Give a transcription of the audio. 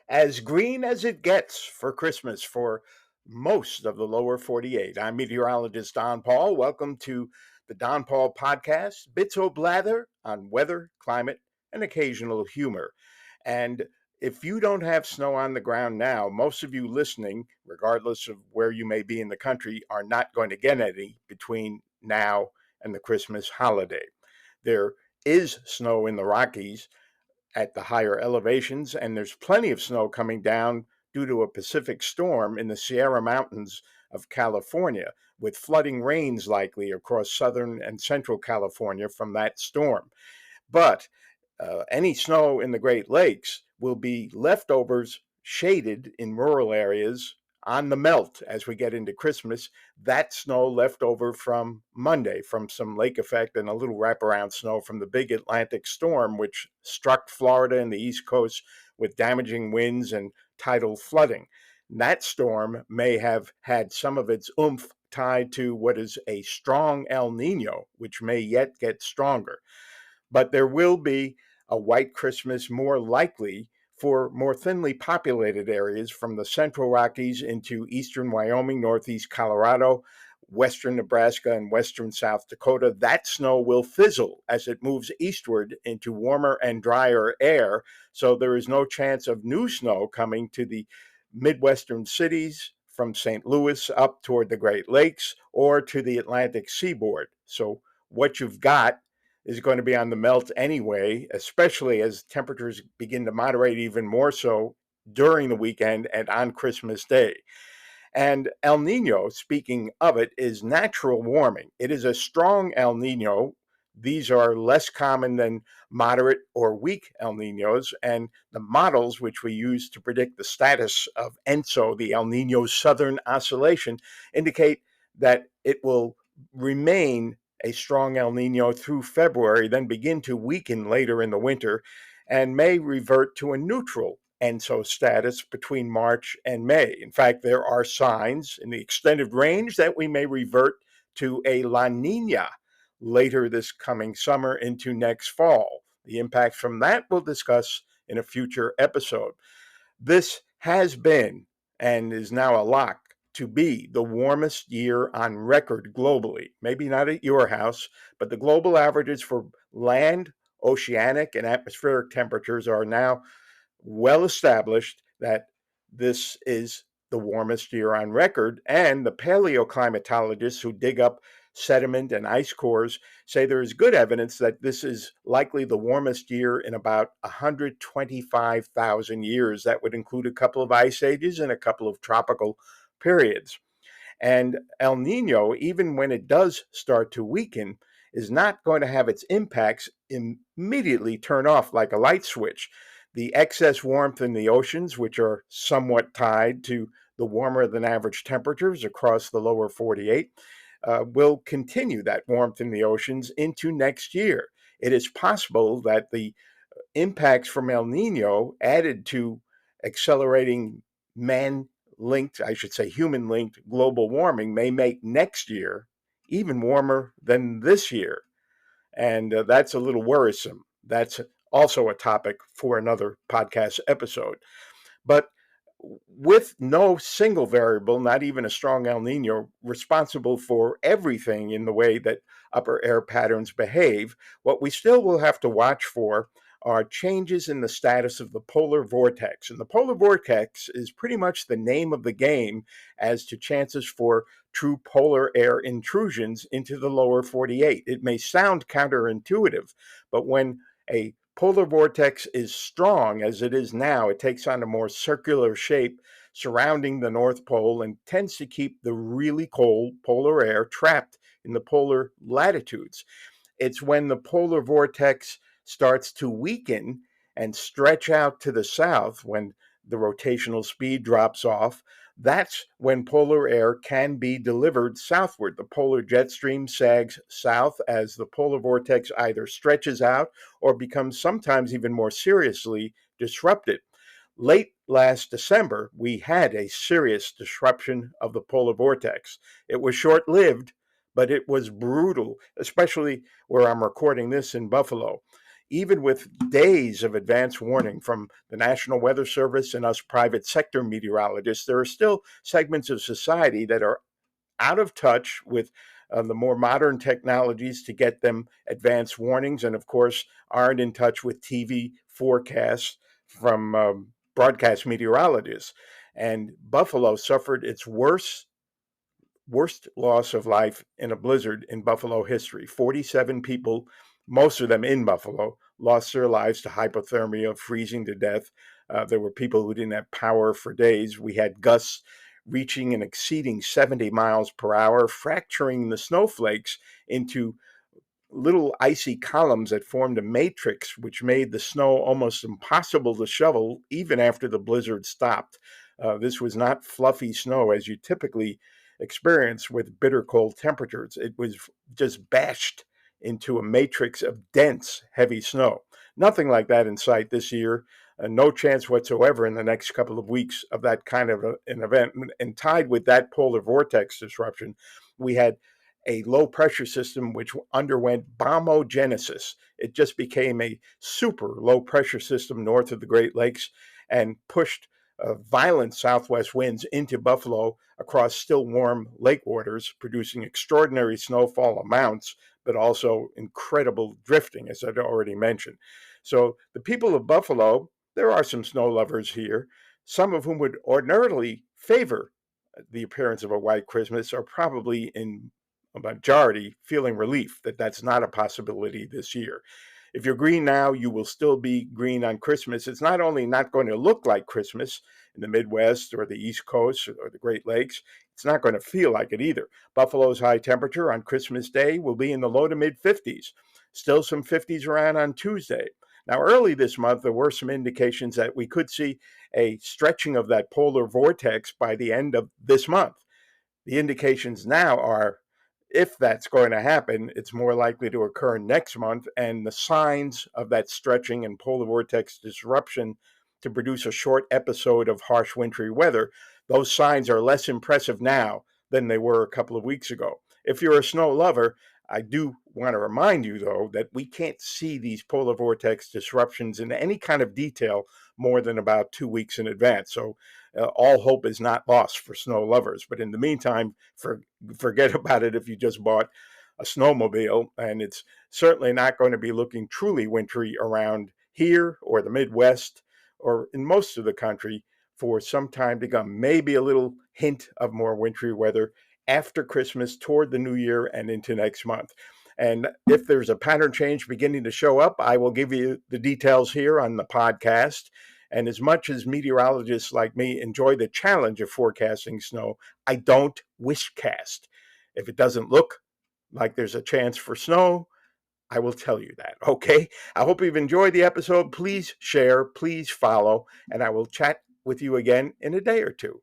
as green as it gets for Christmas for most of the lower 48. I'm meteorologist Don Paul. Welcome to the Don Paul podcast, bits o' blather on weather, climate, and occasional humor. And if you don't have snow on the ground now, most of you listening, regardless of where you may be in the country, are not going to get any between now and the Christmas holiday. There is snow in the Rockies at the higher elevations, and there's plenty of snow coming down due to a Pacific storm in the Sierra Mountains of California, with flooding rains likely across southern and central California from that storm. But any snow in the Great Lakes will be leftovers shaded in rural areas on the melt as we get into Christmas. That snow left over from Monday from some lake effect and a little wraparound snow from the big Atlantic storm, which struck Florida and the East Coast with damaging winds and tidal flooding. That storm may have had some of its oomph tied to what is a strong El Nino, which may yet get stronger. But there will be a white Christmas more likely for more thinly populated areas from the central Rockies into eastern Wyoming, northeast Colorado, western Nebraska, and western South Dakota. That snow will fizzle as it moves eastward into warmer and drier air, so there is no chance of new snow coming to the Midwestern cities from St. Louis up toward the Great Lakes or to the Atlantic seaboard. So what you've got is going to be on the melt anyway, especially as temperatures begin to moderate even more so during the weekend and on Christmas Day. And El Nino, speaking of it, is natural warming. It is a strong El Nino. These are less common than moderate or weak El Ninos, and the models which we use to predict the status of ENSO, the El Nino Southern Oscillation, indicate that it will remain a strong El Nino through February, then begin to weaken later in the winter, and may revert to a neutral ENSO status between March and May. In fact, there are signs in the extended range that we may revert to a La Nina later this coming summer into next fall. The impacts from that we'll discuss in a future episode. This has been and is now a lock to be the warmest year on record globally. Maybe not at your house, but the global averages for land, oceanic, and atmospheric temperatures are now well established that this is the warmest year on record. And the paleoclimatologists who dig up sediment and ice cores say there is good evidence that this is likely the warmest year in about 125,000 years. That would include a couple of ice ages and a couple of tropical periods. And El Nino, even when it does start to weaken, is not going to have its impacts immediately turn off like a light switch. The excess warmth in the oceans, which are somewhat tied to the warmer than average temperatures across the lower 48, will continue that warmth in the oceans into next year. It is possible that the impacts from El Nino added to accelerating man-linked, I should say human-linked global warming may make next year even warmer than this year. And that's a little worrisome. That's also a topic for another podcast episode. But with no single variable, not even a strong El Nino, responsible for everything in the way that upper air patterns behave, what we still will have to watch for are changes in the status of the polar vortex. And the polar vortex is pretty much the name of the game as to chances for true polar air intrusions into the lower 48. It may sound counterintuitive, but when a polar vortex is strong, as it is now, it takes on a more circular shape surrounding the North Pole and tends to keep the really cold polar air trapped in the polar latitudes. It's when the polar vortex starts to weaken and stretch out to the south, when the rotational speed drops off, that's when polar air can be delivered southward. The polar jet stream sags south as the polar vortex either stretches out or becomes sometimes even more seriously disrupted. Late last December, we had a serious disruption of the polar vortex. It was short-lived, but it was brutal, especially where I'm recording this in Buffalo. Even with days of advance warning from the National Weather Service and us private sector meteorologists, there are still segments of society that are out of touch with the more modern technologies to get them advance warnings, and of course, aren't in touch with TV forecasts from broadcast meteorologists. And Buffalo suffered its worst loss of life in a blizzard in Buffalo history. 47 people, most of them in Buffalo, lost their lives to hypothermia, freezing to death. There were people who didn't have power for days. We had gusts reaching and exceeding 70 miles per hour, fracturing the snowflakes into little icy columns that formed a matrix, which made the snow almost impossible to shovel even after the blizzard stopped. This was not fluffy snow as you typically experience with bitter cold temperatures. It was just bashed into a matrix of dense, heavy snow. Nothing like that in sight this year. No chance whatsoever in the next couple of weeks of that kind of an event. And tied with that polar vortex disruption, we had a low pressure system which underwent bombogenesis. It just became a super low pressure system north of the Great Lakes and pushed violent southwest winds into Buffalo across still warm lake waters, producing extraordinary snowfall amounts, but also incredible drifting, as I'd already mentioned. So the people of Buffalo, there are some snow lovers here, some of whom would ordinarily favor the appearance of a white Christmas, are probably in a majority feeling relief that that's not a possibility this year. If you're green now, you will still be green on Christmas. It's not only not going to look like Christmas in the Midwest or the East Coast or the Great Lakes, it's not going to feel like it either. Buffalo's high temperature on Christmas Day will be in the low to mid 50s. Still some 50s around on Tuesday. Now, early this month, there were some indications that we could see a stretching of that polar vortex by the end of this month. The indications now are, if that's going to happen, it's more likely to occur next month, and the signs of that stretching and polar vortex disruption to produce a short episode of harsh wintry weather, those signs are less impressive now than they were a couple of weeks ago. If you're a snow lover, I do want to remind you, though, that we can't see these polar vortex disruptions in any kind of detail more than about 2 weeks in advance. So all hope is not lost for snow lovers. But in the meantime, forget about it if you just bought a snowmobile, and it's certainly not going to be looking truly wintry around here or the Midwest or in most of the country for some time to come. Maybe a little hint of more wintry weather after Christmas, toward the new year, and into next month. And if there's a pattern change beginning to show up, I will give you the details here on the podcast. And as much as meteorologists like me enjoy the challenge of forecasting snow, I don't wishcast. If it doesn't look like there's a chance for snow, I will tell you that. Okay. I hope you've enjoyed the episode. Please share, please follow, and I will chat with you again in a day or two.